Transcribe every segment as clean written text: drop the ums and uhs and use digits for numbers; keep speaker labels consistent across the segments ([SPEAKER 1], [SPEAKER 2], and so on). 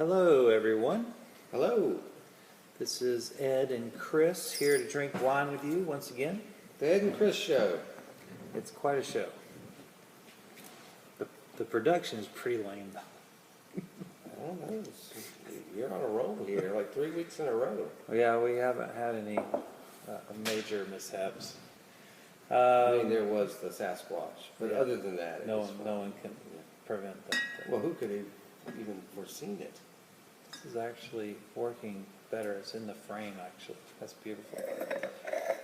[SPEAKER 1] Hello, everyone.
[SPEAKER 2] Hello,
[SPEAKER 1] This is Ed and Chris here to drink wine with you once again.
[SPEAKER 2] the Ed and Chris Show.
[SPEAKER 1] It's quite a show. The production is pretty lame.
[SPEAKER 2] I don't know, you're on a roll here, like 3 weeks in a row.
[SPEAKER 1] Yeah, we haven't had any major mishaps.
[SPEAKER 2] I mean, there was the Sasquatch, but
[SPEAKER 1] yeah.
[SPEAKER 2] other than that, it
[SPEAKER 1] No
[SPEAKER 2] was
[SPEAKER 1] one,
[SPEAKER 2] fine.
[SPEAKER 1] no one can prevent that.
[SPEAKER 2] Well, who could have even foreseen it?
[SPEAKER 1] This is actually working better. It's in the frame, actually. That's beautiful.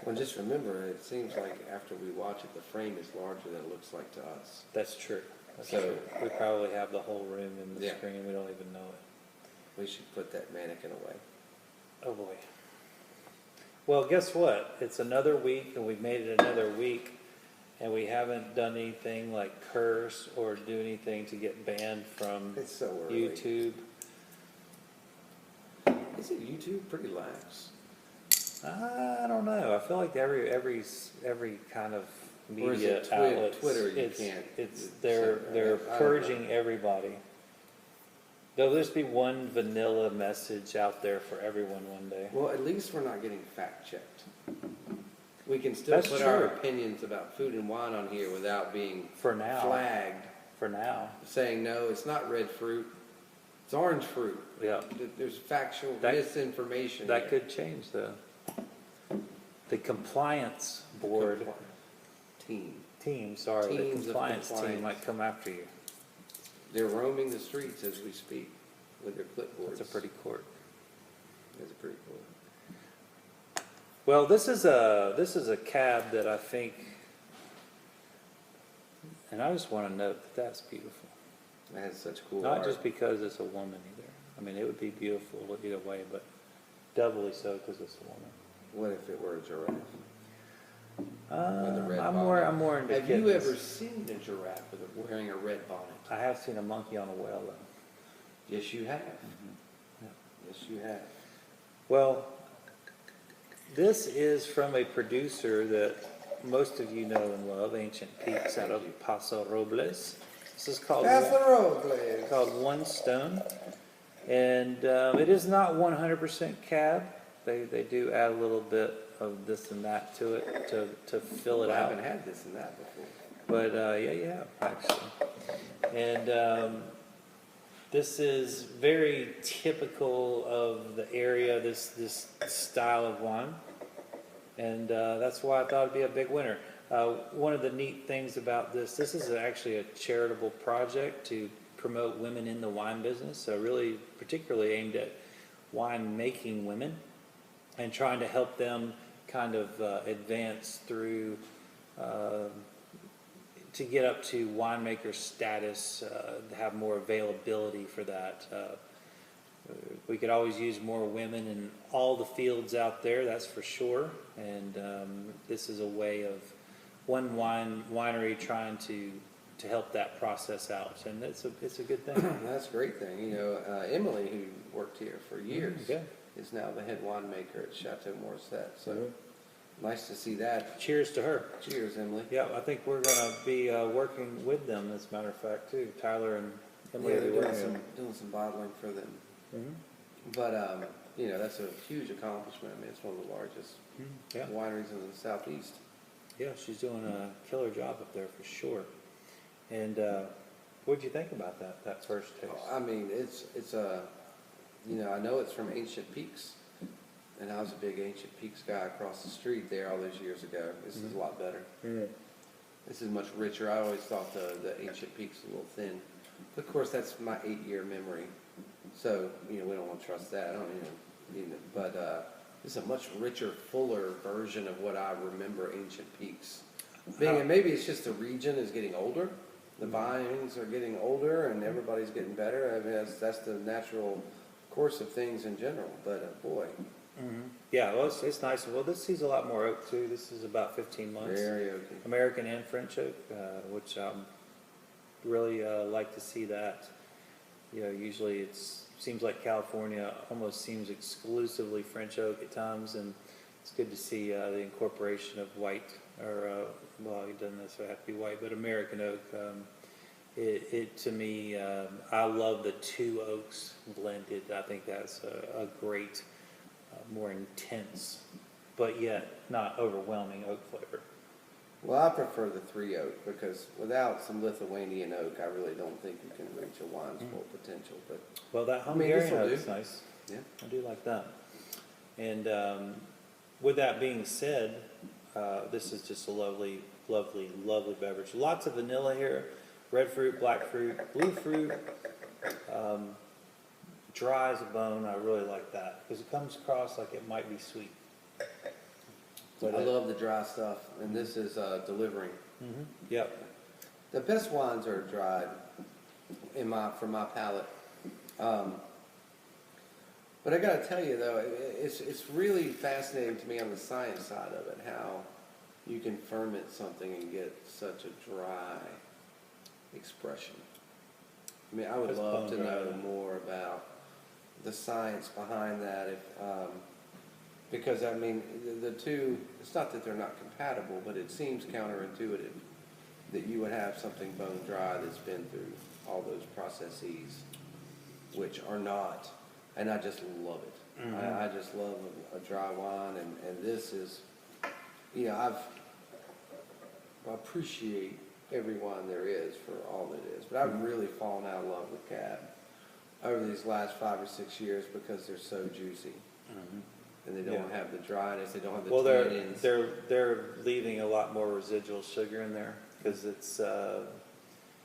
[SPEAKER 2] Well, just remember, it seems like after we watch it, the frame is larger than it looks like to us.
[SPEAKER 1] That's true. That's
[SPEAKER 2] So-
[SPEAKER 1] true. We probably have the whole room in the
[SPEAKER 2] Yeah.
[SPEAKER 1] screen. We don't even know it.
[SPEAKER 2] We should put that mannequin away.
[SPEAKER 1] Oh boy. Well, guess what? It's another week, and we've made it another week, and we haven't done anything like curse or do anything to get banned from
[SPEAKER 2] It's so early.
[SPEAKER 1] YouTube.
[SPEAKER 2] Isn't YouTube pretty lax?
[SPEAKER 1] I don't know. I feel like every kind of
[SPEAKER 2] Or is
[SPEAKER 1] media
[SPEAKER 2] it
[SPEAKER 1] outlet,
[SPEAKER 2] Twitter you can't
[SPEAKER 1] they're
[SPEAKER 2] I don't know.
[SPEAKER 1] purging everybody. There'll just be one vanilla message out there for everyone one day.
[SPEAKER 2] Well, at least we're not getting fact checked. We can still
[SPEAKER 1] That's
[SPEAKER 2] put our
[SPEAKER 1] true.
[SPEAKER 2] opinions about food and wine on here without being
[SPEAKER 1] For now.
[SPEAKER 2] flagged,
[SPEAKER 1] For now.
[SPEAKER 2] saying no, it's not red fruit, it's orange fruit.
[SPEAKER 1] Yeah.
[SPEAKER 2] There's factual
[SPEAKER 1] That-
[SPEAKER 2] misinformation.
[SPEAKER 1] That
[SPEAKER 2] here.
[SPEAKER 1] could change, though. The compliance board
[SPEAKER 2] Team.
[SPEAKER 1] team, sorry, the
[SPEAKER 2] Teams of
[SPEAKER 1] compliance team
[SPEAKER 2] compliance.
[SPEAKER 1] might come after you.
[SPEAKER 2] They're roaming the streets as we speak with their clipboards.
[SPEAKER 1] It's a pretty court.
[SPEAKER 2] It's pretty cool.
[SPEAKER 1] Well, this is a cab that I think, and I just want to note that that's beautiful.
[SPEAKER 2] It has such cool
[SPEAKER 1] Not
[SPEAKER 2] art.
[SPEAKER 1] just because it's a woman either. I mean, it would be beautiful either way, but doubly so because it's a woman.
[SPEAKER 2] What if it were a giraffe? With a red
[SPEAKER 1] I'm
[SPEAKER 2] bonnet.
[SPEAKER 1] more into
[SPEAKER 2] Have you
[SPEAKER 1] kittens.
[SPEAKER 2] ever seen a giraffe wearing a red bonnet?
[SPEAKER 1] I have seen a monkey on a whale, though.
[SPEAKER 2] Yes, you have.
[SPEAKER 1] Yeah.
[SPEAKER 2] Yes, you have.
[SPEAKER 1] Well, this is from a producer that most of you know and love, Ancient Peaks out of Paso Robles. This is called
[SPEAKER 2] road, please.
[SPEAKER 1] One Stone, and it is not 100% cab. They do add a little bit of this and that to it to fill it
[SPEAKER 2] I
[SPEAKER 1] out.
[SPEAKER 2] haven't had this and that before.
[SPEAKER 1] But yeah, you have actually. And this is very typical of the area. This style of wine, and that's why I thought it'd be a big winner. One of the neat things about this is actually a charitable project to promote women in the wine business. So really, particularly aimed at wine making women and trying to help them kind of advance through to get up to winemaker status, to have more availability for that. We could always use more women in all the fields out there, that's for sure. And this is a way of one winery trying to help that process out, and it's a good thing.
[SPEAKER 2] That's a great thing. You know, Emily, who worked here for years,
[SPEAKER 1] Yeah.
[SPEAKER 2] is now the head winemaker at Chateau Morissette. So nice to see that.
[SPEAKER 1] Cheers to her.
[SPEAKER 2] Cheers, Emily.
[SPEAKER 1] Yeah, I think we're going to be working with them, as a matter of fact, too. Tyler and Emily
[SPEAKER 2] Yeah,
[SPEAKER 1] will be
[SPEAKER 2] they're
[SPEAKER 1] working.
[SPEAKER 2] doing some bottling for them.
[SPEAKER 1] Mhm.
[SPEAKER 2] But, you know, that's a huge accomplishment. I mean, it's one of the largest
[SPEAKER 1] Yeah.
[SPEAKER 2] wineries in the Southeast.
[SPEAKER 1] Yeah, she's doing a killer job up there for sure. And what did you think about that first taste?
[SPEAKER 2] I mean, it's a, you know, I know it's from Ancient Peaks, and I was a big Ancient Peaks guy across the street there all those years ago. This is a lot better. This is much richer. I always thought the Ancient Peaks was a little thin. But of course, that's my 8-year memory. So, you know, we don't want to trust that. I don't, but this is a much richer, fuller version of what I remember Ancient Peaks being. And maybe it's just the region is getting older. The vines are getting older, and everybody's getting better. I mean, that's the natural course of things in general. But boy,
[SPEAKER 1] Yeah, well, it's nice. Well, this sees a lot more oak, too. This is about 15 months.
[SPEAKER 2] very okay.
[SPEAKER 1] American and French oak, which I really like to see that. You know, usually it seems like California almost seems exclusively French oak at times, and it's good to see the incorporation of white, or well, it doesn't necessarily have to be white, but American oak it to me, I love the two oaks blended. I think that's a great, more intense, but yet not overwhelming oak flavor.
[SPEAKER 2] Well, I prefer the 3 oak because without some Lithuanian oak, I really don't think you can reach a wine's full potential. But
[SPEAKER 1] Well, that
[SPEAKER 2] I mean, this'll
[SPEAKER 1] Hungarian
[SPEAKER 2] do.
[SPEAKER 1] oak's nice.
[SPEAKER 2] yeah,
[SPEAKER 1] I do like that. And with that being said, this is just a lovely, lovely, lovely beverage. Lots of vanilla here, red fruit, black fruit, blue fruit. Dry as a bone. I really like that because it comes across like it might be sweet. But
[SPEAKER 2] I love the dry stuff, and this is delivering.
[SPEAKER 1] Yep.
[SPEAKER 2] The best wines are dried, for my palate. But I got to tell you though, it's really fascinating to me on the science side of it, how you can ferment something and get such a dry expression. I mean, I would
[SPEAKER 1] That's
[SPEAKER 2] love to
[SPEAKER 1] bone dry,
[SPEAKER 2] know
[SPEAKER 1] yeah.
[SPEAKER 2] more about the science behind that. Because I mean, the two, it's not that they're not compatible, but it seems counterintuitive that you would have something bone dry that's been through all those processes, which are not, and I just love it. I just love a dry wine, and this is, I appreciate every wine there is for all it is, but I've really fallen out of love with Cab over these last 5 or 6 years because they're so juicy. And they don't have the dryness, they don't have the
[SPEAKER 1] Well,
[SPEAKER 2] tannins.
[SPEAKER 1] they're leaving a lot more residual sugar in there because it's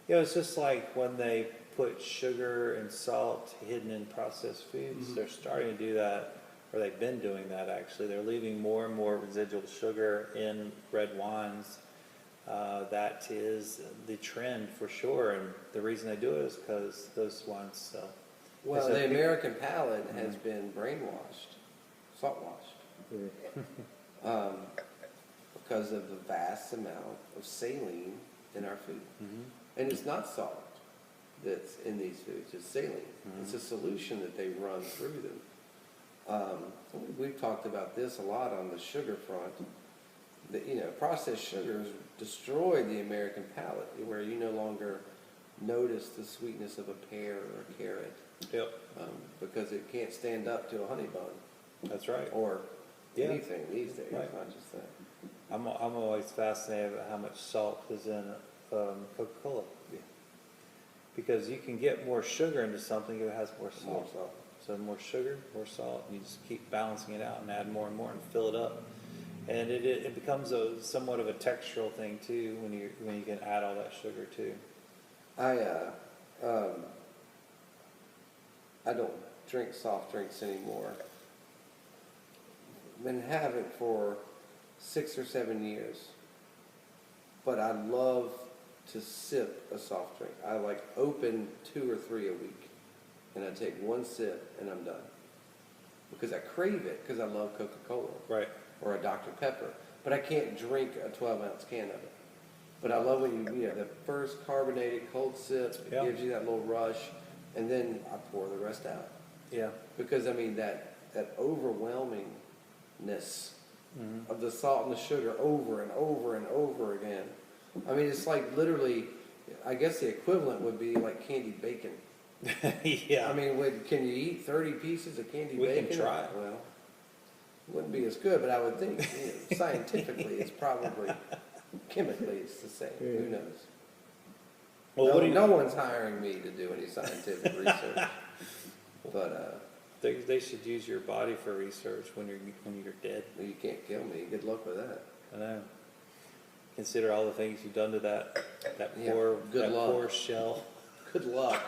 [SPEAKER 1] it's just like when they put sugar and salt hidden in processed foods. They're starting to do that, or they've been doing that actually. They're leaving more and more residual sugar in red wines. That is the trend for sure, and the reason they do it is because those wines sell.
[SPEAKER 2] Well,
[SPEAKER 1] So
[SPEAKER 2] the
[SPEAKER 1] people-
[SPEAKER 2] American palate has been brainwashed, salt washed, because of the vast amount of saline in our food. And it's not salt that's in these foods, it's saline. It's a solution that they run through them. We've talked about this a lot on the sugar front. Processed sugars destroy the American palate, where you no longer notice the sweetness of a pear or a carrot.
[SPEAKER 1] Yep,
[SPEAKER 2] Because it can't stand up to a honey bun
[SPEAKER 1] that's right.
[SPEAKER 2] or
[SPEAKER 1] Yeah.
[SPEAKER 2] anything these days,
[SPEAKER 1] Right.
[SPEAKER 2] not just that.
[SPEAKER 1] I'm always fascinated about how much salt is in Coca-Cola.
[SPEAKER 2] Yeah.
[SPEAKER 1] Because you can get more sugar into something if it has more
[SPEAKER 2] More
[SPEAKER 1] salt.
[SPEAKER 2] salt.
[SPEAKER 1] So more sugar, more salt, and you just keep balancing it out and add more and more and fill it up. And it becomes somewhat of a textural thing too when you can add all that sugar too.
[SPEAKER 2] I don't drink soft drinks anymore. Been having it for 6 or 7 years. But I love to sip a soft drink. I like open 2 or 3 a week. And I take one sip and I'm done. Because I crave it because I love Coca-Cola.
[SPEAKER 1] Right.
[SPEAKER 2] Or a Dr. Pepper. But I can't drink a 12-ounce can of it. But I love when the first carbonated cold sip, it
[SPEAKER 1] Yeah.
[SPEAKER 2] gives you that little rush, and then I pour the rest out.
[SPEAKER 1] Yeah.
[SPEAKER 2] Because, I mean, that overwhelmingness of the salt and the sugar over and over and over again. I mean, it's like literally, I guess the equivalent would be like candied bacon.
[SPEAKER 1] Yeah.
[SPEAKER 2] I mean, can you eat 30 pieces of candied
[SPEAKER 1] We
[SPEAKER 2] bacon?
[SPEAKER 1] can try.
[SPEAKER 2] Well, it wouldn't be as good, but I would think scientifically it's probably, chemically it's the same. Who knows?
[SPEAKER 1] Well, what do you
[SPEAKER 2] no one's hiring me to do any scientific research. But
[SPEAKER 1] They should use your body for research when you're dead.
[SPEAKER 2] you can't kill me. Good luck with that.
[SPEAKER 1] I know. Consider all the things you've done to that
[SPEAKER 2] Yeah,
[SPEAKER 1] poor
[SPEAKER 2] good luck.
[SPEAKER 1] poor shell.
[SPEAKER 2] Good luck.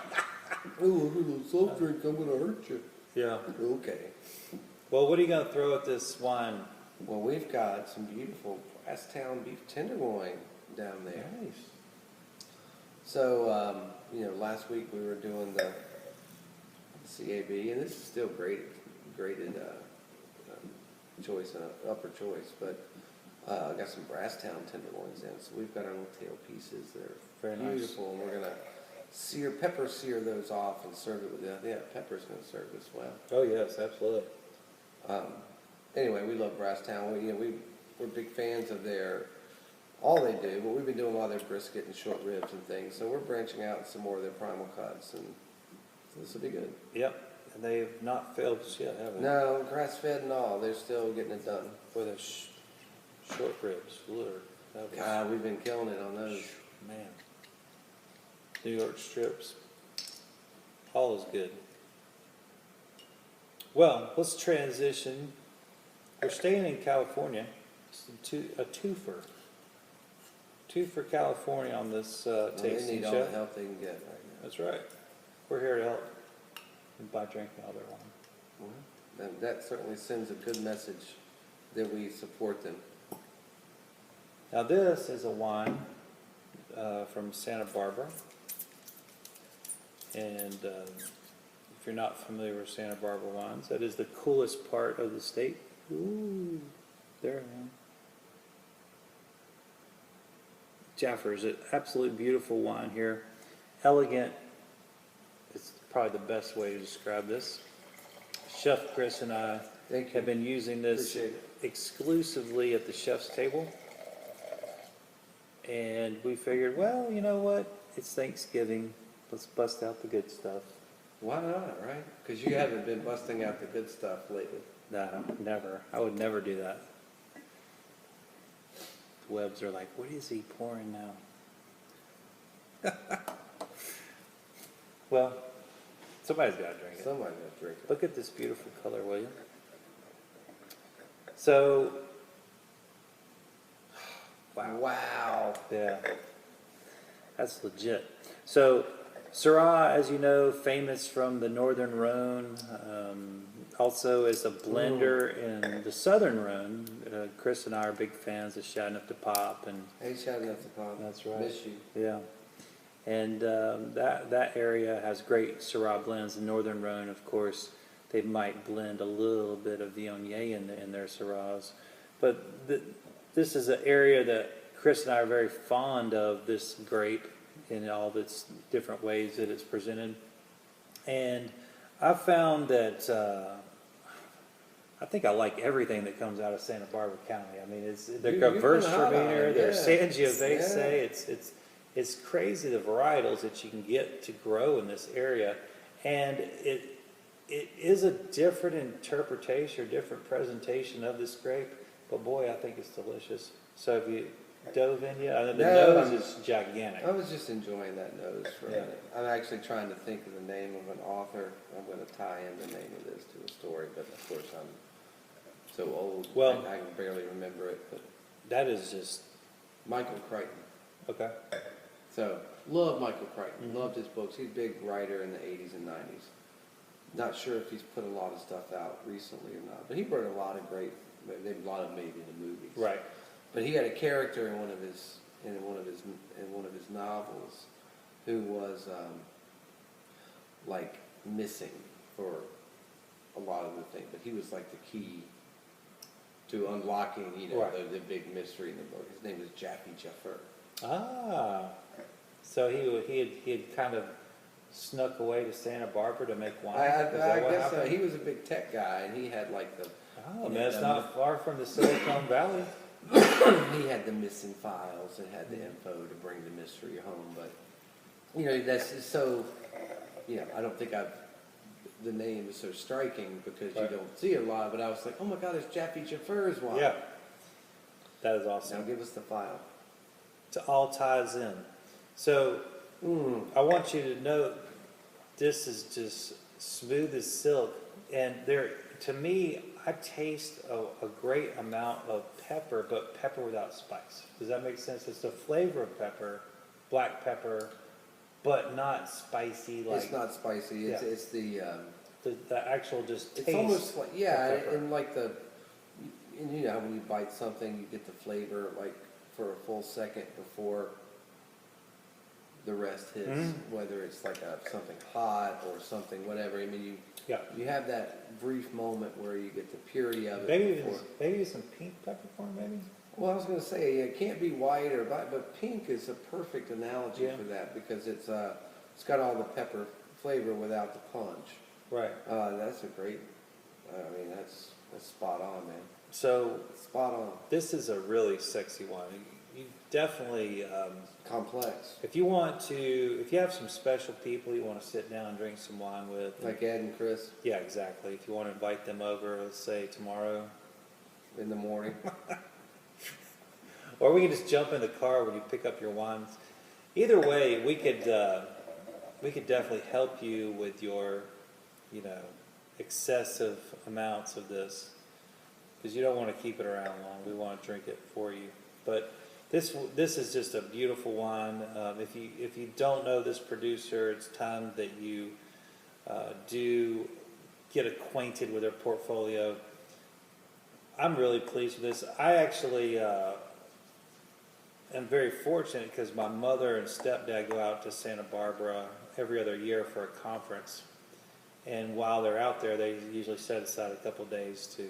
[SPEAKER 2] Oh, a little soft drink, I'm going to hurt you.
[SPEAKER 1] Yeah.
[SPEAKER 2] Okay.
[SPEAKER 1] Well, what are you gonna throw at this wine?
[SPEAKER 2] Well, we've got some beautiful Brasstown beef tenderloin down there.
[SPEAKER 1] Nice.
[SPEAKER 2] So, last week we were doing the CAB, and this is still graded choice, upper choice, but I got some Brasstown tenderloins in. So we've got our little tail pieces. They're
[SPEAKER 1] Very nice.
[SPEAKER 2] beautiful, and we're gonna pepper sear those off and serve it with that. Yeah, pepper's gonna serve this well.
[SPEAKER 1] Oh yes, absolutely.
[SPEAKER 2] Anyway, we love Brasstown. We're big fans of their all they do, but we've been doing a lot of their brisket and short ribs and things. So we're branching out some more of their primal cuts, and this will be good.
[SPEAKER 1] Yep, and they have not failed us yet, have they?
[SPEAKER 2] No, grass fed and all, they're still getting it done.
[SPEAKER 1] With the short ribs, Lord, that was,
[SPEAKER 2] God, we've been killing it on those.
[SPEAKER 1] man. New York strips, all is good. Well, let's transition. We're staying in California. It's a twofer. Twofer California on this
[SPEAKER 2] They
[SPEAKER 1] tasting
[SPEAKER 2] need all
[SPEAKER 1] show.
[SPEAKER 2] the help they can get right now.
[SPEAKER 1] That's right. We're here to help by drinking all their wine.
[SPEAKER 2] Well, that certainly sends a good message that we support them.
[SPEAKER 1] Now this is a wine from Santa Barbara. And if you're not familiar with Santa Barbara wines, that is the coolest part of the state. Ooh, there, man. Jaffer is an absolutely beautiful wine here. Elegant. It's probably the best way to describe this. Chef Chris and I
[SPEAKER 2] Thank you.
[SPEAKER 1] have been using this
[SPEAKER 2] Appreciate it.
[SPEAKER 1] exclusively at the chef's table. And we figured, well, you know what? It's Thanksgiving. Let's bust out the good stuff.
[SPEAKER 2] Why not, right? Because you haven't been busting out the good stuff lately.
[SPEAKER 1] No, never. I would never do that. The webs are like, what is he pouring now? Well, somebody's got to drink it.
[SPEAKER 2] Somebody got to drink it.
[SPEAKER 1] Look at this beautiful color, will you? So,
[SPEAKER 2] Wow.
[SPEAKER 1] yeah, that's legit. So, Syrah, as you know, famous from the Northern Rhone, also is a blender in the Southern Rhone. Chris and I are big fans of Chateauneuf du Pape, and
[SPEAKER 2] Hey, shout out to Pop.
[SPEAKER 1] That's right.
[SPEAKER 2] Miss you.
[SPEAKER 1] yeah, and that area has great Syrah blends. The Northern Rhone, of course, they might blend a little bit of Viognier in their Syrahs, but this is an area that Chris and I are very fond of. This grape in all of its different ways that it's presented, and I found that I think I like everything that comes out of Santa Barbara County. I mean, it's the
[SPEAKER 2] You've been hot on
[SPEAKER 1] Gewürztraminer,
[SPEAKER 2] it,
[SPEAKER 1] there's
[SPEAKER 2] yeah.
[SPEAKER 1] Sangiovese. It's crazy the varietals that you can get to grow in this area, and it is a different interpretation or different presentation of this grape. But boy, I think it's delicious. So have you dove in yet? The
[SPEAKER 2] No.
[SPEAKER 1] nose is gigantic.
[SPEAKER 2] I was just enjoying that nose for a
[SPEAKER 1] Yeah.
[SPEAKER 2] minute. I'm actually trying to think of the name of an author. I'm going to tie in the name of this to a story, but of course I'm so old,
[SPEAKER 1] Well-
[SPEAKER 2] I can barely remember it. But
[SPEAKER 1] That is just
[SPEAKER 2] Michael Crichton.
[SPEAKER 1] okay.
[SPEAKER 2] So, love Michael Crichton.
[SPEAKER 1] Mhm.
[SPEAKER 2] Loved his books. He's a big writer in the 80s and 90s. Not sure if he's put a lot of stuff out recently or not, but he wrote a lot of great, a lot of made into movies.
[SPEAKER 1] Right.
[SPEAKER 2] But he had a character in one of his novels who was like missing for a lot of the thing, but he was like the key to unlocking,
[SPEAKER 1] Right.
[SPEAKER 2] the big mystery in the book. His name was Jaffe Jaffer.
[SPEAKER 1] Ah, so he had kind of snuck away to Santa Barbara to make wine.
[SPEAKER 2] I
[SPEAKER 1] Is that what
[SPEAKER 2] guess so.
[SPEAKER 1] happened?
[SPEAKER 2] He was a big tech guy, and he had like the
[SPEAKER 1] Oh, man, it's not far from the Silicon Valley.
[SPEAKER 2] he had the missing files and had the info to bring the mystery home. But that's just so. I don't think the name is so striking because
[SPEAKER 1] Right.
[SPEAKER 2] you don't see it a lot. But I was like, oh my God, it's Jaffe Jaffer's wine.
[SPEAKER 1] Yeah, that is
[SPEAKER 2] Now
[SPEAKER 1] awesome.
[SPEAKER 2] give us the file.
[SPEAKER 1] It all ties in. So I want you to know this is just smooth as silk, and to me, I taste a great amount of pepper, but pepper without spice. Does that make sense? It's the flavor of pepper, black pepper, but not spicy like
[SPEAKER 2] It's not spicy. It's
[SPEAKER 1] Yeah.
[SPEAKER 2] it's the
[SPEAKER 1] the actual just taste.
[SPEAKER 2] it's almost like
[SPEAKER 1] of pepper.
[SPEAKER 2] and like and when you bite something, you get the flavor like for a full second before the rest hits. Whether it's like something hot or something, whatever. I mean,
[SPEAKER 1] Yeah.
[SPEAKER 2] you have that brief moment where you get the purity of it.
[SPEAKER 1] Maybe some pink peppercorn, maybe?
[SPEAKER 2] Well, I was going to say it can't be white or black, but pink is a perfect analogy
[SPEAKER 1] Yeah.
[SPEAKER 2] for that because it's got all the pepper flavor without the punch.
[SPEAKER 1] Right.
[SPEAKER 2] That's a great. that's spot on, man.
[SPEAKER 1] So
[SPEAKER 2] Spot on.
[SPEAKER 1] this is a really sexy wine. you definitely,
[SPEAKER 2] Complex,
[SPEAKER 1] if you want to, if you have some special people you want to sit down and drink some wine with,
[SPEAKER 2] like Ed and Chris
[SPEAKER 1] yeah, exactly. If you want to invite them over, let's say tomorrow,
[SPEAKER 2] in the morning.
[SPEAKER 1] or we can just jump in the car when you pick up your wines. Either way, we could definitely help you with your, you know, excessive amounts of this, because you don't want to keep it around long. We want to drink it for you. But this is just a beautiful wine. If you don't know this producer, it's time that you do get acquainted with their portfolio. I'm really pleased with this. I actually am very fortunate because my mother and stepdad go out to Santa Barbara every other year for a conference. And while they're out there, they usually set aside a couple days to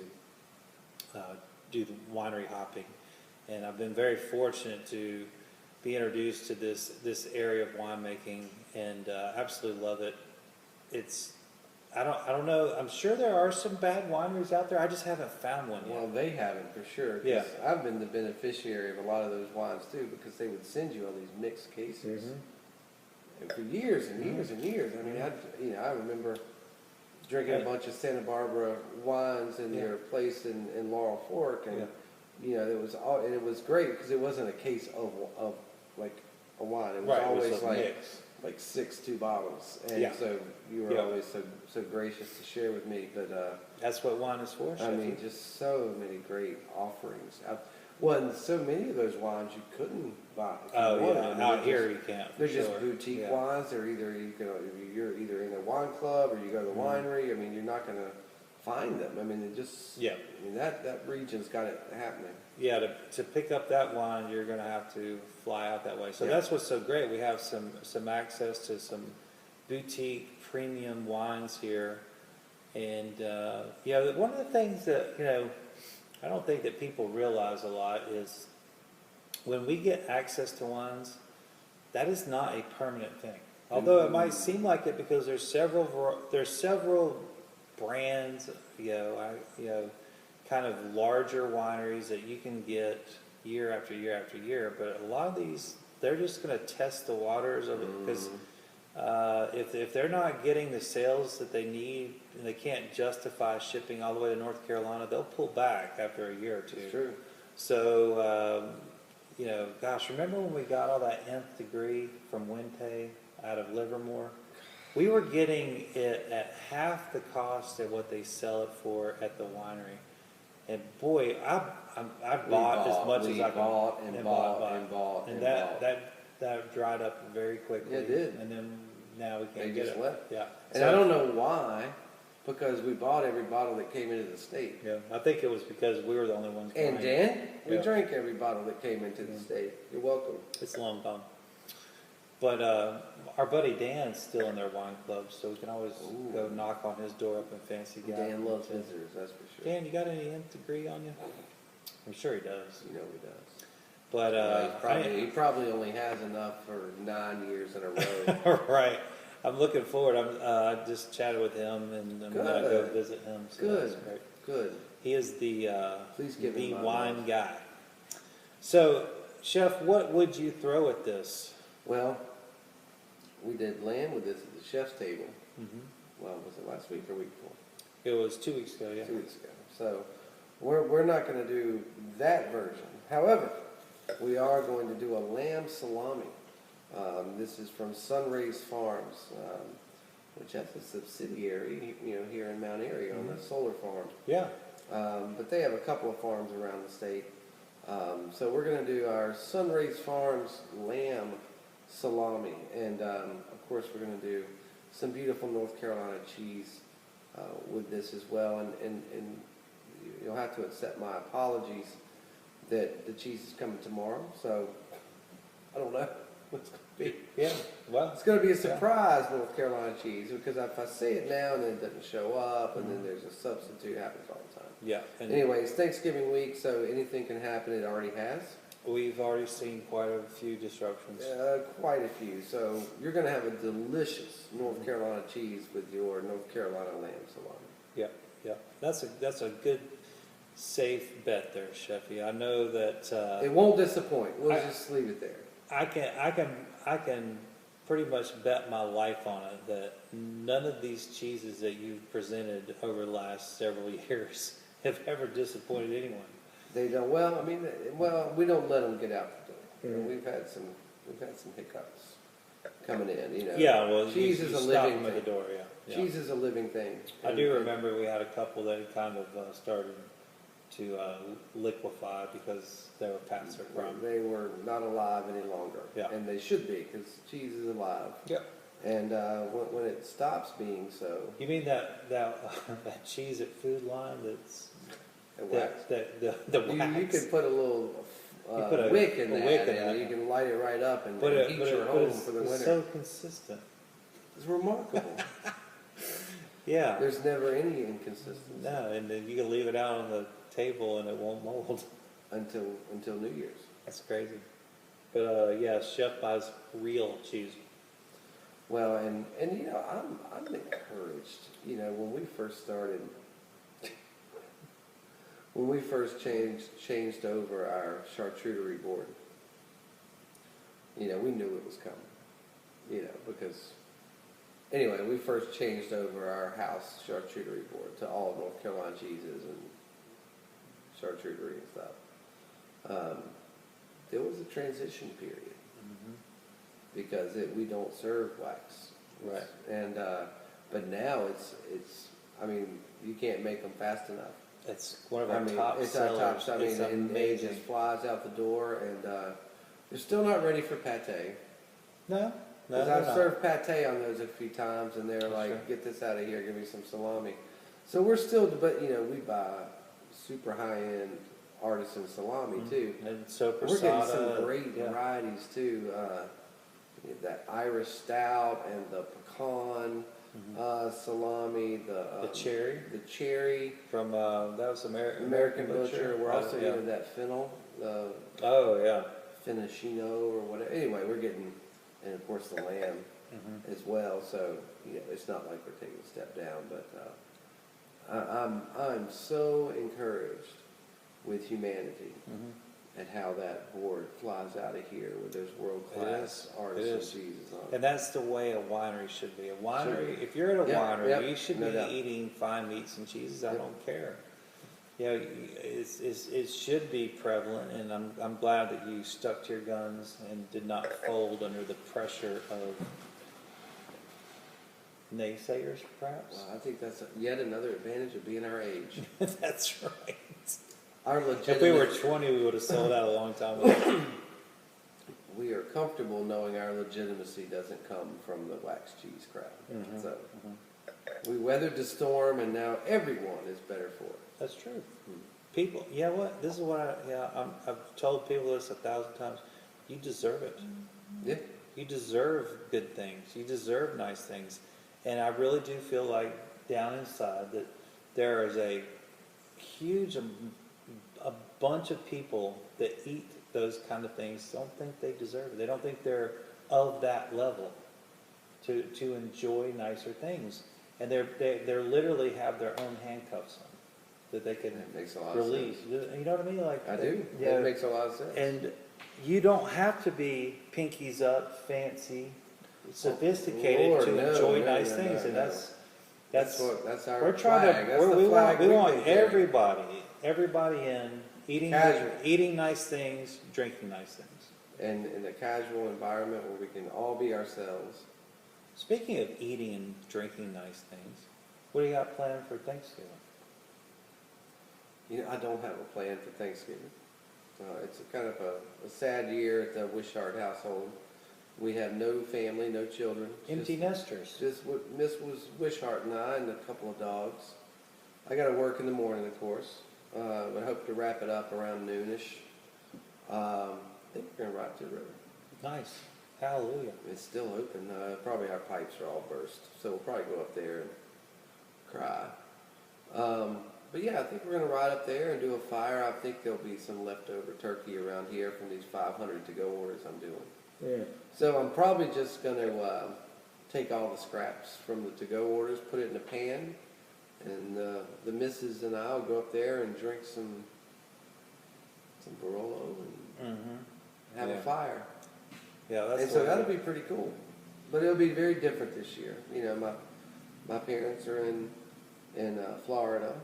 [SPEAKER 1] do the winery hopping. And I've been very fortunate to be introduced to this area of winemaking, and absolutely love it. It's I don't know. I'm sure there are some bad wineries out there. I just haven't found one yet.
[SPEAKER 2] Well, they haven't for sure. 'Cause
[SPEAKER 1] Yeah.
[SPEAKER 2] I've been the beneficiary of a lot of those wines too, because they would send you all these mixed cases. And for years and years and years. I mean, I remember drinking a bunch of Santa Barbara wines in their place in Laurel Fork, and it was great because it wasn't a case of like a wine. It was always
[SPEAKER 1] a
[SPEAKER 2] like
[SPEAKER 1] mix.
[SPEAKER 2] like 6 bottles, and so you were always so gracious to share with me. But
[SPEAKER 1] That's what wine is for.
[SPEAKER 2] I mean, just so many great offerings. And so many of those wines you couldn't buy. If you wanted. I mean,
[SPEAKER 1] out here you can't.
[SPEAKER 2] they're just boutique wines. They're either you're either in a wine club or you go to the winery. I mean, you're not going to find them. I mean, it just I mean that region's got it happening.
[SPEAKER 1] Yeah, to pick up that wine, you're going to have to fly out that way. So that's what's so great. We have some access to some boutique premium wines here, and one of the things that I don't think that people realize a lot is when we get access to wines, that is not a permanent thing. Although it might seem like it because there's several brands, kind of larger wineries that you can get year after year after year. But a lot of these, they're just going to test the waters of it because if they're not getting the sales that they need and they can't justify shipping all the way to North Carolina, they'll pull back after a year or two.
[SPEAKER 2] It's true.
[SPEAKER 1] So, gosh, remember when we got all that nth degree from Wente out of Livermore? We were getting it at half the cost of what they sell it for at the winery. And boy, I bought as much as I could. And that dried up very quickly.
[SPEAKER 2] Yeah, it did.
[SPEAKER 1] And then now we can't
[SPEAKER 2] They
[SPEAKER 1] get
[SPEAKER 2] just
[SPEAKER 1] it.
[SPEAKER 2] left.
[SPEAKER 1] Yeah.
[SPEAKER 2] And I don't know why, because we bought every bottle that came into the state.
[SPEAKER 1] Yeah, I think it was because we were the only ones
[SPEAKER 2] And
[SPEAKER 1] buying
[SPEAKER 2] Dan,
[SPEAKER 1] it.
[SPEAKER 2] we
[SPEAKER 1] Yeah.
[SPEAKER 2] drank every bottle that came into the state. You're welcome.
[SPEAKER 1] It's long gone. But our buddy Dan's still in their wine club, so we can always go knock on his door up in Fancy Guy.
[SPEAKER 2] Dan loves visitors, that's for sure.
[SPEAKER 1] Dan, you got any nth degree on you? I'm sure he does.
[SPEAKER 2] You know he does.
[SPEAKER 1] But
[SPEAKER 2] he probably only has enough for 9 years in a row.
[SPEAKER 1] right. I'm looking forward. I just chatted with him, and I'm going to go visit him. So that's great.
[SPEAKER 2] Good.
[SPEAKER 1] He is the
[SPEAKER 2] Please give
[SPEAKER 1] the
[SPEAKER 2] him my
[SPEAKER 1] wine
[SPEAKER 2] love.
[SPEAKER 1] guy. So, Chef, what would you throw at this?
[SPEAKER 2] Well, we did lamb with this at the chef's table.
[SPEAKER 1] Mm-hmm.
[SPEAKER 2] Well, was it last week or week before?
[SPEAKER 1] It was 2 weeks ago, yeah.
[SPEAKER 2] 2 weeks ago. So we're not going to do that version. However, we are going to do a lamb salami. This is from Sunrays Farms, which has a subsidiary, here in Mount Airy on the solar farm.
[SPEAKER 1] Yeah.
[SPEAKER 2] But they have a couple of farms around the state. So we're going to do our Sunrays Farms lamb salami, and of course we're going to do some beautiful North Carolina cheese with this as well. And you'll have to accept my apologies that the cheese is coming tomorrow. So I don't know what's going to be.
[SPEAKER 1] Yeah. Well,
[SPEAKER 2] It's going to be a surprise North Carolina cheese, because if I say it now and then it doesn't show up, and then there's a substitute, happens all the time.
[SPEAKER 1] yeah. And
[SPEAKER 2] Anyways, Thanksgiving week, so anything can happen. It already has.
[SPEAKER 1] we've already seen quite a few disruptions.
[SPEAKER 2] Quite a few. So you're going to have a delicious North Carolina cheese with your North Carolina lamb salami.
[SPEAKER 1] Yeah, yeah. That's a good safe bet there, Sheffy. I know that
[SPEAKER 2] It won't disappoint. We'll
[SPEAKER 1] I-
[SPEAKER 2] just leave it there.
[SPEAKER 1] I can pretty much bet my life on it that none of these cheeses that you've presented over the last several years have ever disappointed anyone.
[SPEAKER 2] They don't. Well, I mean, we don't let them get out the door. You know, we've had some hiccups coming in. You know.
[SPEAKER 1] Yeah, well,
[SPEAKER 2] cheese
[SPEAKER 1] you
[SPEAKER 2] is a
[SPEAKER 1] stop
[SPEAKER 2] living
[SPEAKER 1] them at the
[SPEAKER 2] thing.
[SPEAKER 1] door. Yeah, yeah.
[SPEAKER 2] Cheese is a living thing.
[SPEAKER 1] I
[SPEAKER 2] And-
[SPEAKER 1] do remember we had a couple that had kind of started to liquefy because they were past their prime.
[SPEAKER 2] They were not alive any longer.
[SPEAKER 1] Yeah.
[SPEAKER 2] And they should be, because cheese is alive.
[SPEAKER 1] Yep.
[SPEAKER 2] And when it stops being so,
[SPEAKER 1] You mean that that cheese at Food Line that's
[SPEAKER 2] it wax.
[SPEAKER 1] the wax?
[SPEAKER 2] You could put a little
[SPEAKER 1] You put a
[SPEAKER 2] wick in
[SPEAKER 1] wick
[SPEAKER 2] that,
[SPEAKER 1] in
[SPEAKER 2] and
[SPEAKER 1] it.
[SPEAKER 2] you can light it right up and
[SPEAKER 1] But
[SPEAKER 2] heat your home for the
[SPEAKER 1] it's
[SPEAKER 2] winter.
[SPEAKER 1] so consistent.
[SPEAKER 2] It's remarkable.
[SPEAKER 1] Yeah.
[SPEAKER 2] There's never any inconsistency
[SPEAKER 1] No, and then you can leave it out on the table and it won't mold.
[SPEAKER 2] until New Year's.
[SPEAKER 1] That's crazy. But yeah, Chef buys real cheese.
[SPEAKER 2] Well, and you know, I'm encouraged. You know, when we first started, when we first changed over our charcuterie board, you know, we knew it was coming. You know, because anyway, we first changed over our house charcuterie board to all North Carolina cheeses and charcuterie and stuff. There was a transition period because we don't serve wax,
[SPEAKER 1] Right.
[SPEAKER 2] And but now it's I mean, you can't make them fast enough.
[SPEAKER 1] It's one of
[SPEAKER 2] I
[SPEAKER 1] our
[SPEAKER 2] mean,
[SPEAKER 1] top
[SPEAKER 2] it's our
[SPEAKER 1] sellers.
[SPEAKER 2] top. I mean,
[SPEAKER 1] It's
[SPEAKER 2] and it
[SPEAKER 1] amazing.
[SPEAKER 2] just flies out the door, and they're still not ready for pate.
[SPEAKER 1] No,
[SPEAKER 2] Because
[SPEAKER 1] they're
[SPEAKER 2] I've
[SPEAKER 1] not.
[SPEAKER 2] served pate on those a few times, and they're like,
[SPEAKER 1] Sure.
[SPEAKER 2] "Get this out of here! Give me some salami." So we're still, but you know, we buy super high-end artisan salami too.
[SPEAKER 1] And sopressata.
[SPEAKER 2] We're getting some great
[SPEAKER 1] yeah.
[SPEAKER 2] varieties too. That Irish stout and the pecan salami,
[SPEAKER 1] The cherry
[SPEAKER 2] the cherry,
[SPEAKER 1] from that was
[SPEAKER 2] American Butcher. We're also
[SPEAKER 1] yeah.
[SPEAKER 2] getting that fennel, the
[SPEAKER 1] Oh yeah.
[SPEAKER 2] Finicino or whatever. Anyway, we're getting, and of course the lamb as well. So you know, it's not like we're taking a step down, but I'm so encouraged with humanity and how that board flies out of here with those world class
[SPEAKER 1] It
[SPEAKER 2] artisan
[SPEAKER 1] is.
[SPEAKER 2] cheeses on it.
[SPEAKER 1] And that's the way a winery should be. A winery,
[SPEAKER 2] Should be.
[SPEAKER 1] if you're at a
[SPEAKER 2] Yeah,
[SPEAKER 1] winery,
[SPEAKER 2] yep,
[SPEAKER 1] you should
[SPEAKER 2] no
[SPEAKER 1] be
[SPEAKER 2] doubt.
[SPEAKER 1] eating fine meats and cheeses. I
[SPEAKER 2] Yep.
[SPEAKER 1] don't care. You know, it should be prevalent, and I'm glad that you stuck to your guns and did not fold under the pressure of naysayers, perhaps.
[SPEAKER 2] Well, I think that's yet another advantage of being our age.
[SPEAKER 1] That's right.
[SPEAKER 2] Our
[SPEAKER 1] If we were
[SPEAKER 2] legitimate,
[SPEAKER 1] 20, we would have sold out a long time ago.
[SPEAKER 2] we are comfortable knowing our legitimacy doesn't come from the wax cheese crowd. So we weathered the storm, and now everyone is better for it.
[SPEAKER 1] That's true. People, you know what? This is what I've told people this 1,000 times. You deserve it.
[SPEAKER 2] Yeah.
[SPEAKER 1] You deserve good things. You deserve nice things. And I really do feel like down inside that there is a huge, a bunch of people that eat those kind of things don't think they deserve it. They don't think they're of that level to enjoy nicer things. And they're literally have their own handcuffs on that they can
[SPEAKER 2] That makes a lot
[SPEAKER 1] release.
[SPEAKER 2] of sense.
[SPEAKER 1] You know what I mean? Like
[SPEAKER 2] I do.
[SPEAKER 1] Yeah.
[SPEAKER 2] That makes a lot of sense.
[SPEAKER 1] And you don't have to be pinkies up, fancy, sophisticated
[SPEAKER 2] Lord,
[SPEAKER 1] to
[SPEAKER 2] no,
[SPEAKER 1] enjoy
[SPEAKER 2] no,
[SPEAKER 1] nice
[SPEAKER 2] no,
[SPEAKER 1] things,
[SPEAKER 2] no,
[SPEAKER 1] and
[SPEAKER 2] no. That's our
[SPEAKER 1] we're trying
[SPEAKER 2] flag.
[SPEAKER 1] to
[SPEAKER 2] That's the
[SPEAKER 1] we
[SPEAKER 2] flag
[SPEAKER 1] want
[SPEAKER 2] we've
[SPEAKER 1] we
[SPEAKER 2] been
[SPEAKER 1] want
[SPEAKER 2] carrying.
[SPEAKER 1] everybody in
[SPEAKER 2] Casual.
[SPEAKER 1] eating nice things, drinking nice things.
[SPEAKER 2] And in a casual environment where we can all be ourselves.
[SPEAKER 1] Speaking of eating and drinking nice things, what do you got planned for Thanksgiving?
[SPEAKER 2] You know, I don't have a plan for Thanksgiving. It's a kind of a sad year at the Wishart household. We have no family, no children.
[SPEAKER 1] Empty nesters.
[SPEAKER 2] Just what Miss was Wishart and I and a couple of dogs. I got to work in the morning, of course. I hope to wrap it up around noonish. I think we're going to ride to the river.
[SPEAKER 1] Nice. Hallelujah.
[SPEAKER 2] It's still open. Probably our pipes are all burst, so we'll probably go up there and cry. But yeah, I think we're going to ride up there and do a fire. I think there'll be some leftover turkey around here from these 500 to-go orders I'm doing.
[SPEAKER 1] Yeah.
[SPEAKER 2] So I'm probably just going to take all the scraps from the to-go orders, put it in a pan, And the missus and I will go up there and drink some Barolo and
[SPEAKER 1] Mm-hmm.
[SPEAKER 2] have
[SPEAKER 1] Yeah.
[SPEAKER 2] a fire.
[SPEAKER 1] Yeah, that's
[SPEAKER 2] And so
[SPEAKER 1] what
[SPEAKER 2] that'll be pretty cool. But it'll be very different this year. You know, my parents are in Florida,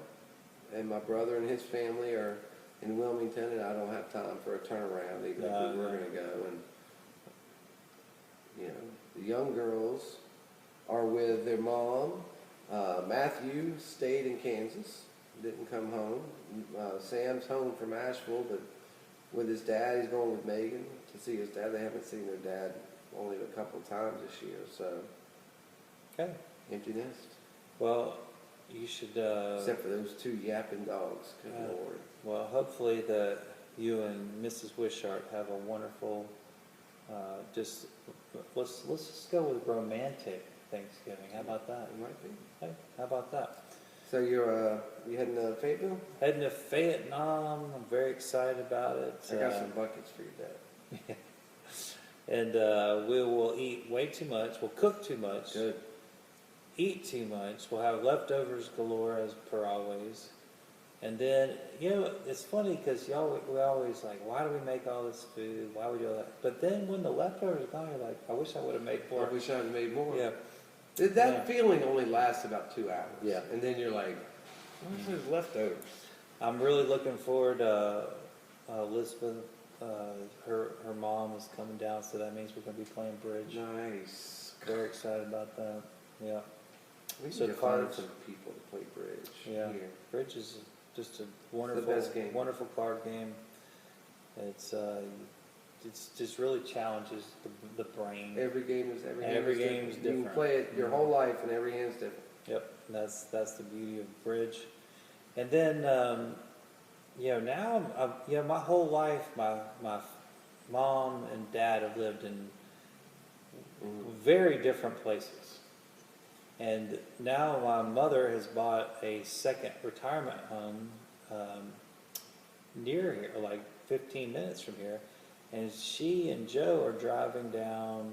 [SPEAKER 2] and my brother and his family are in Wilmington, and I don't have time for a turnaround, even if we were
[SPEAKER 1] No.
[SPEAKER 2] going to go. And you know, the young girls are with their mom. Matthew stayed in Kansas, didn't come home. Sam's home from Asheville, but with his dad, he's going with Megan to see his dad. They haven't seen their dad only a couple of times this year, so
[SPEAKER 1] Okay.
[SPEAKER 2] empty nest.
[SPEAKER 1] Well, you should.
[SPEAKER 2] Except for those two yapping dogs. Good Lord.
[SPEAKER 1] Well, hopefully that you and Mrs. Wishart have a wonderful. Just let's just go with romantic Thanksgiving. How about that?
[SPEAKER 2] It might be.
[SPEAKER 1] Hey, how about that?
[SPEAKER 2] So you heading to Fayetteville?
[SPEAKER 1] Heading to Vietnam. I'm very excited about it.
[SPEAKER 2] I got some buckets for your dad.
[SPEAKER 1] And we will eat way too much. We'll cook too much.
[SPEAKER 2] Good.
[SPEAKER 1] Eat too much. We'll have leftovers galore as per always. And then, you know, it's funny because we always like, why do we make all this food? Why would we do that? But then when the leftovers are gone, you're like, I wish I would have made more.
[SPEAKER 2] I wish I had made more.
[SPEAKER 1] Yeah.
[SPEAKER 2] That
[SPEAKER 1] Yeah.
[SPEAKER 2] feeling only lasts about 2 hours.
[SPEAKER 1] Yeah.
[SPEAKER 2] And then you're like, where's those leftovers?
[SPEAKER 1] I'm really looking forward to Elizabeth. Her mom is coming down, so that means we're going to be playing bridge.
[SPEAKER 2] Nice.
[SPEAKER 1] Very excited about that. Yeah.
[SPEAKER 2] We need
[SPEAKER 1] So
[SPEAKER 2] to find
[SPEAKER 1] cards-
[SPEAKER 2] some people to play bridge
[SPEAKER 1] Yeah.
[SPEAKER 2] here.
[SPEAKER 1] Bridge is just a
[SPEAKER 2] the
[SPEAKER 1] wonderful,
[SPEAKER 2] best game.
[SPEAKER 1] wonderful card game. It's just really challenges the brain.
[SPEAKER 2] Every game is
[SPEAKER 1] Every
[SPEAKER 2] different.
[SPEAKER 1] game is
[SPEAKER 2] You can
[SPEAKER 1] different.
[SPEAKER 2] play it your whole life, and every hand's different.
[SPEAKER 1] Yep, that's the beauty of bridge. And then you know, now you know, my whole life my mom and dad have lived in very different places. And now my mother has bought a second retirement home near here, like 15 minutes from here. And she and Joe are driving down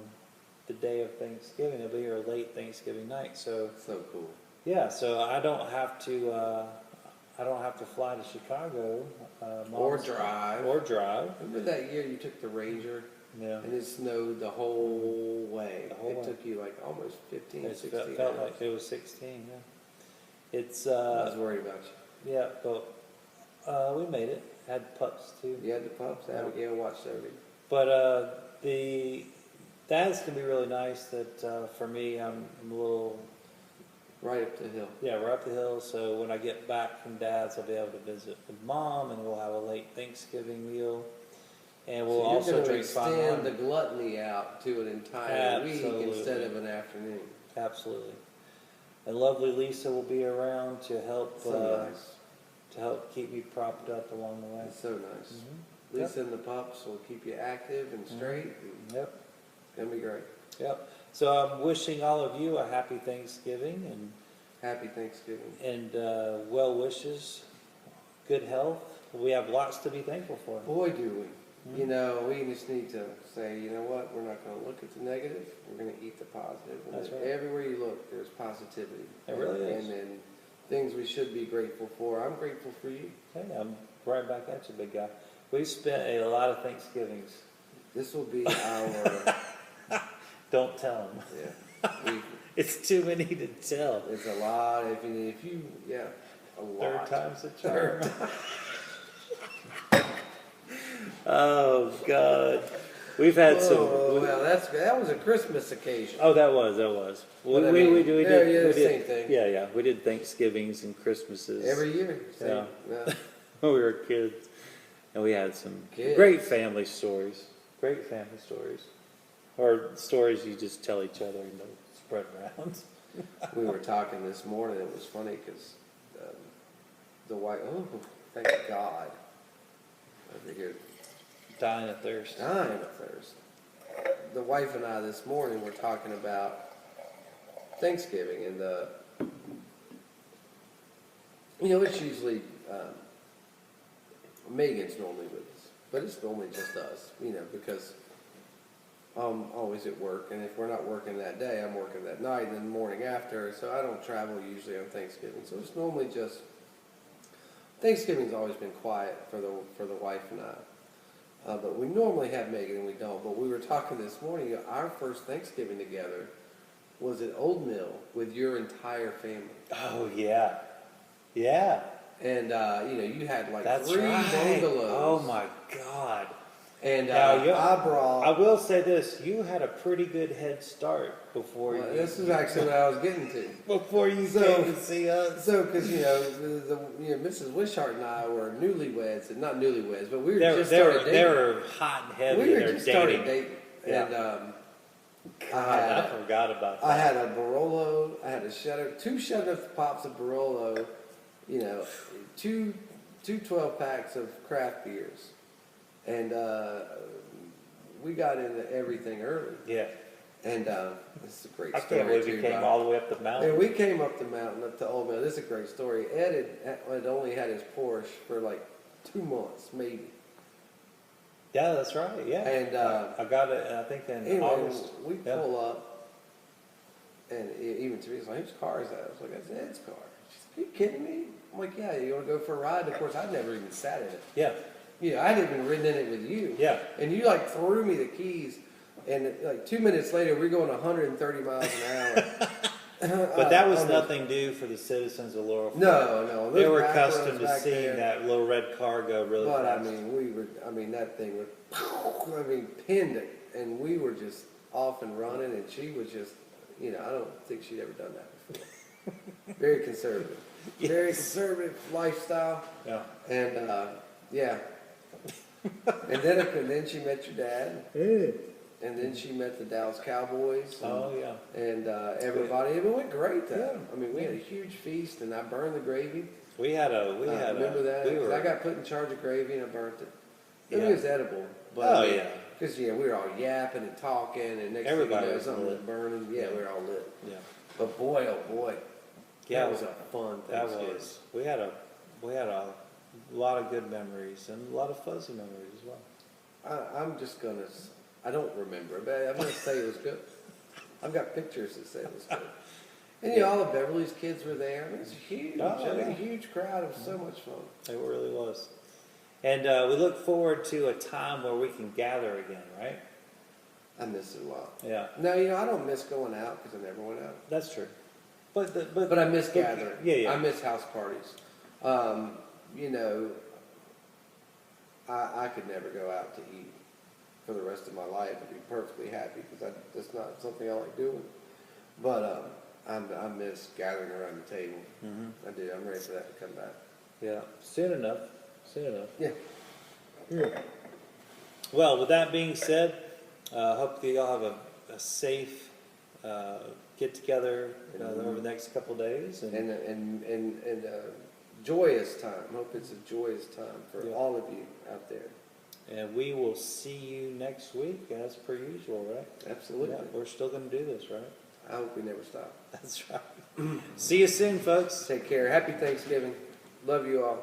[SPEAKER 1] the day of Thanksgiving. It'll be here late Thanksgiving night. So
[SPEAKER 2] So cool.
[SPEAKER 1] yeah, so I don't have to fly to Chicago.
[SPEAKER 2] Or
[SPEAKER 1] Mom's-
[SPEAKER 2] drive.
[SPEAKER 1] Or drive.
[SPEAKER 2] Remember that year you took the Ranger
[SPEAKER 1] Yeah.
[SPEAKER 2] and it snowed the whole way?
[SPEAKER 1] The whole
[SPEAKER 2] It
[SPEAKER 1] way.
[SPEAKER 2] took you like almost 15,
[SPEAKER 1] It
[SPEAKER 2] 16
[SPEAKER 1] felt
[SPEAKER 2] hours.
[SPEAKER 1] like it was 16. Yeah. It's
[SPEAKER 2] I was worried about you.
[SPEAKER 1] yeah, but we made it. Had pups too.
[SPEAKER 2] You had the pups. Abigail watched over you.
[SPEAKER 1] But that's gonna be really nice. That for me, I'm a little
[SPEAKER 2] Right up the hill.
[SPEAKER 1] yeah, we're up the hill. So when I get back from Dad's, I'll be able to visit with Mom, and we'll have a late Thanksgiving meal, and we'll
[SPEAKER 2] So you're
[SPEAKER 1] also
[SPEAKER 2] going to
[SPEAKER 1] drink fine
[SPEAKER 2] extend the
[SPEAKER 1] wine.
[SPEAKER 2] gluttony out to an entire week
[SPEAKER 1] Absolutely.
[SPEAKER 2] instead of an afternoon.
[SPEAKER 1] Absolutely. And lovely Lisa will be around to help
[SPEAKER 2] So nice.
[SPEAKER 1] to help keep me propped up along the way.
[SPEAKER 2] It's so nice.
[SPEAKER 1] Mhm.
[SPEAKER 2] Lisa and the pups will keep you active and straight. And
[SPEAKER 1] Yep.
[SPEAKER 2] it's going to be great.
[SPEAKER 1] Yep. So I'm wishing all of you a happy Thanksgiving
[SPEAKER 2] Happy Thanksgiving.
[SPEAKER 1] and well wishes, good health. We have lots to be thankful for.
[SPEAKER 2] Boy, do we.
[SPEAKER 1] Mhm.
[SPEAKER 2] You know, we just need to say, you know what, we're not going to look at the negative, we're going to eat the positive. And
[SPEAKER 1] That's
[SPEAKER 2] then
[SPEAKER 1] right.
[SPEAKER 2] everywhere you look, there's positivity.
[SPEAKER 1] It really is.
[SPEAKER 2] And then things we should be grateful for. I'm grateful for you.
[SPEAKER 1] Hey, I'm right back at you, big guy. We've spent a lot of Thanksgivings.
[SPEAKER 2] This will be our,
[SPEAKER 1] Don't tell them.
[SPEAKER 2] yeah,
[SPEAKER 1] It's too many to tell.
[SPEAKER 2] it's a lot. If you, yeah, a lot.
[SPEAKER 1] Third time's the charm. Oh God, we've had some.
[SPEAKER 2] Oh, well, that was a Christmas occasion.
[SPEAKER 1] Oh, that was.
[SPEAKER 2] But I mean, yeah, same thing.
[SPEAKER 1] Yeah. We did Thanksgivings and Christmases
[SPEAKER 2] Every year. Same.
[SPEAKER 1] Yeah. when we were kids, and we had some
[SPEAKER 2] Kids.
[SPEAKER 1] great family stories. Or stories you just tell each other and don't spread around.
[SPEAKER 2] We were talking this morning. It was funny because the wife. Oh, thank God! Over here,
[SPEAKER 1] Dying of thirst.
[SPEAKER 2] dying of thirst. The wife and I this morning were talking about Thanksgiving and it's usually Megan's normally with us, but it's normally just us, because always at work, and if we're not working that day, I'm working that night and then the morning after, so I don't travel usually on Thanksgiving. So it's normally just, Thanksgiving's always been quiet for the wife and I. But we normally have Megan and we don't. But we were talking this morning, our first Thanksgiving together was at Old Mill with your entire family.
[SPEAKER 1] Oh, yeah. Yeah.
[SPEAKER 2] And, you had like
[SPEAKER 1] That's
[SPEAKER 2] 3
[SPEAKER 1] right.
[SPEAKER 2] bungalows.
[SPEAKER 1] Oh, my God.
[SPEAKER 2] And
[SPEAKER 1] Now,
[SPEAKER 2] I brought...
[SPEAKER 1] I will say this. You had a pretty good head start before
[SPEAKER 2] Well,
[SPEAKER 1] you...
[SPEAKER 2] this is actually what I was getting to.
[SPEAKER 1] Before you
[SPEAKER 2] So-
[SPEAKER 1] came to see us.
[SPEAKER 2] So, because Mrs. Wishart and I were newlyweds, and not newlyweds, but we were just
[SPEAKER 1] They
[SPEAKER 2] started
[SPEAKER 1] were,
[SPEAKER 2] dating.
[SPEAKER 1] they were hot and heavy
[SPEAKER 2] We
[SPEAKER 1] in
[SPEAKER 2] were
[SPEAKER 1] their
[SPEAKER 2] just
[SPEAKER 1] dating.
[SPEAKER 2] started dating,
[SPEAKER 1] Yeah.
[SPEAKER 2] and
[SPEAKER 1] God, I forgot about that.
[SPEAKER 2] I had a Barolo, I had two Shut-Enough pops of Barolo, two 12-packs of craft beers, and we got into everything early.
[SPEAKER 1] Yeah.
[SPEAKER 2] And this is a great
[SPEAKER 1] I
[SPEAKER 2] story.
[SPEAKER 1] can't believe you
[SPEAKER 2] too,
[SPEAKER 1] came
[SPEAKER 2] Bob.
[SPEAKER 1] all the way up the mountain.
[SPEAKER 2] And we came up the mountain, up to Old Mill. This is a great story. Ed had only had his Porsche for like 2 months, maybe.
[SPEAKER 1] Yeah, that's right. Yeah.
[SPEAKER 2] And
[SPEAKER 1] I got it, I think, in
[SPEAKER 2] anyway,
[SPEAKER 1] August.
[SPEAKER 2] we
[SPEAKER 1] Yeah.
[SPEAKER 2] pull up, and even Teresa's like, whose car is that? I was like, that's Ed's car. She's like, are you kidding me? I'm like, yeah, you want to go for a ride? And of course, I'd never even sat in it.
[SPEAKER 1] Yeah.
[SPEAKER 2] I hadn't even ridden in it with you.
[SPEAKER 1] Yeah.
[SPEAKER 2] And you like threw me the keys, and like 2 minutes later, we're going 130 miles an hour.
[SPEAKER 1] But that was
[SPEAKER 2] on the-
[SPEAKER 1] nothing new for the citizens of Laurel.
[SPEAKER 2] No.
[SPEAKER 1] They
[SPEAKER 2] those
[SPEAKER 1] were
[SPEAKER 2] back
[SPEAKER 1] accustomed
[SPEAKER 2] roads
[SPEAKER 1] to
[SPEAKER 2] back
[SPEAKER 1] seeing
[SPEAKER 2] there.
[SPEAKER 1] that little red car go really
[SPEAKER 2] But
[SPEAKER 1] fast.
[SPEAKER 2] that thing would, pinned it, and we were just off and running, and she was just, I don't think she'd ever done that before. Very conservative.
[SPEAKER 1] Yes.
[SPEAKER 2] Very conservative lifestyle.
[SPEAKER 1] Yeah.
[SPEAKER 2] And, yeah. and then she met your dad, and then she met the Dallas Cowboys. And,
[SPEAKER 1] Oh, yeah.
[SPEAKER 2] And everybody, it went great though. I mean, we had a huge feast, and I burned the gravy.
[SPEAKER 1] We had a,
[SPEAKER 2] Remember that?
[SPEAKER 1] we
[SPEAKER 2] 'Cause
[SPEAKER 1] were,
[SPEAKER 2] I got put in charge of gravy and I burnt it. I mean,
[SPEAKER 1] Yeah.
[SPEAKER 2] it was edible. But,
[SPEAKER 1] Oh, yeah.
[SPEAKER 2] Because, we were all yapping and talking, and next
[SPEAKER 1] Everybody
[SPEAKER 2] thing you know,
[SPEAKER 1] was
[SPEAKER 2] something was
[SPEAKER 1] lit.
[SPEAKER 2] burning. Yeah, we were all lit.
[SPEAKER 1] yeah.
[SPEAKER 2] But boy, oh boy.
[SPEAKER 1] Yeah,
[SPEAKER 2] That was a fun
[SPEAKER 1] That
[SPEAKER 2] Thanksgiving.
[SPEAKER 1] was, we had a lot of good memories and a lot of fuzzy memories as well.
[SPEAKER 2] I'm just going to, I don't remember, but I'm going to say it was good. I've got pictures that say it was good. And, all the Beverly's kids were there. I mean, it's huge.
[SPEAKER 1] Oh, yeah.
[SPEAKER 2] A huge crowd. It was so much fun.
[SPEAKER 1] It really was. And we look forward to a time where we can gather again, right?
[SPEAKER 2] I miss it a lot.
[SPEAKER 1] Yeah,
[SPEAKER 2] No, I don't miss going out because I never went out.
[SPEAKER 1] that's true. But
[SPEAKER 2] But I miss gathering.
[SPEAKER 1] Yeah.
[SPEAKER 2] I miss house parties. I could never go out to eat for the rest of my life and be perfectly happy because that's not something I like doing. But I miss gathering around the table.
[SPEAKER 1] Mhm.
[SPEAKER 2] I do. I'm ready for that to come back.
[SPEAKER 1] Yeah, soon enough.
[SPEAKER 2] Yeah.
[SPEAKER 1] Well, with that being said, hope that y'all have a safe get together over the next couple of days.
[SPEAKER 2] And joyous time. Hope it's a joyous time for
[SPEAKER 1] Yeah.
[SPEAKER 2] all of you out there.
[SPEAKER 1] And we will see you next week as per usual, right?
[SPEAKER 2] Absolutely.
[SPEAKER 1] Yeah, we're still going to do this, right?
[SPEAKER 2] I hope we never stop.
[SPEAKER 1] That's right. See you soon, folks.
[SPEAKER 2] Take care. Happy Thanksgiving. Love you all.